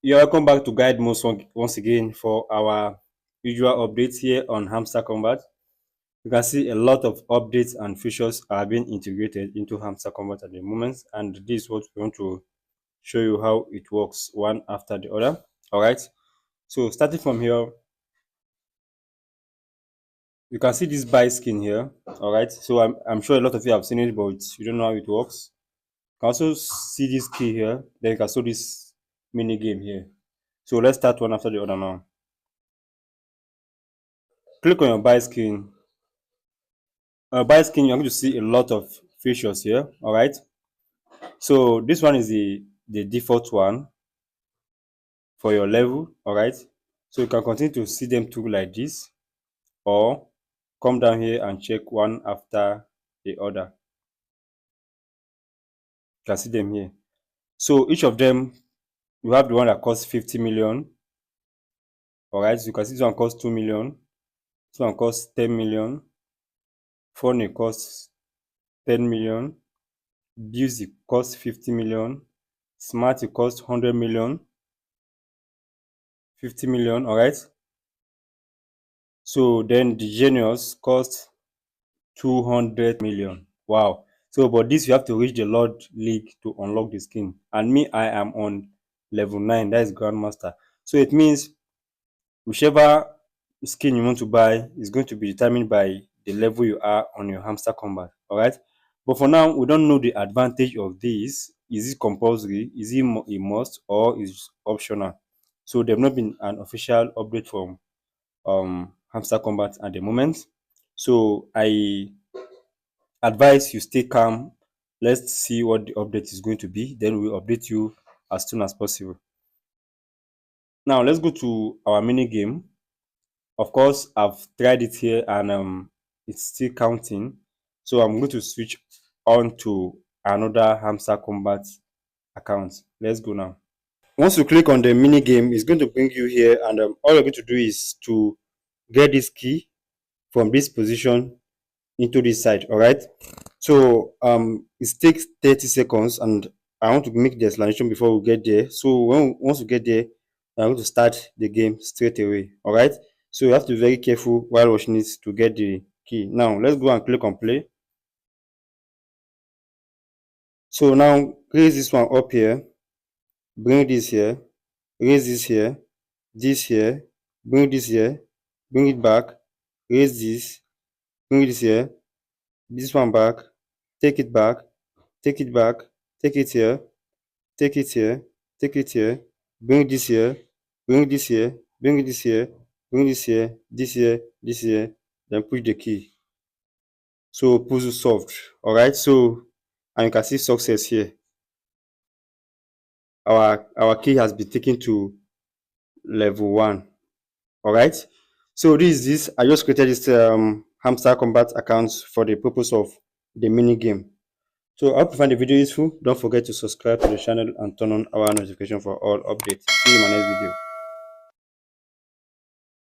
You're welcome back to Guide Most once again for our usual updates here on Hamster Kombat. You can see a lot of updates and features are being integrated into Hamster Kombat at the moment, and this is what we want to show you how it works one after the other. All right. So starting from here, you can see this buy skin here. All right. So I'm sure a lot of you have seen it, but you don't know how it works. You can also see this key here. Then you can see this mini game here. So let's start one after the other now. Click on your buy skin. Buy skin, you're going to see a lot of features here. All right. So this one is the default one for your level. All right. So you can continue to see them through like this, or come down here and check one after the other. You can see them here. So each of them, you have the one that costs 50 million. All right. So you can see this one costs 2 million. This one costs 10 million. Phone costs 10 million. Music costs 50 million. Smart costs 100 million. 50 million. All right. So then the genius cost 200 million. Wow. So but this you have to reach the Lord League to unlock the skin. And me, I am on level 9. That is Grandmaster. So it means whichever skin you want to buy is going to be determined by the level you are on your Hamster Kombat. All right. But for now, we don't know the advantage of this. Is it compulsory? Is it a must, or is optional? So there's not been an official update from Hamster Kombat at the moment. So I advise you stay calm. Let's see what the update is going to be. Then we'll update you as soon as possible. Now let's go to our mini game. Of course, I've tried it here and it's still counting. So I'm going to switch on to another Hamster Kombat account. Let's go now. Once you click on the mini game, it's going to bring you here, and all you're going to do is to get this key from this position into this side. All right. So it takes 30 seconds, and I want to make the explanation before we get there. So once we get there, I'm going to start the game straight away. All right. So you have to be very careful while watching it to get the key. Now let's go and click on play. So now raise this one up here, bring this here, raise this here, bring this here, bring it back, raise this, bring this here, this one back, take it back, take it back, take it here, take it here, take it here, bring this here, bring this here, bring this here, bring this here, this here, this here, then push the key. So puzzle solved. All right. So and you can see success here. Our key has been taken to level 1. All right. So this I just created this Hamster Kombat account for the purpose of the mini game. So I hope you find the video useful. Don't forget to subscribe to the channel and turn on our notification for all updates. See you in my next video.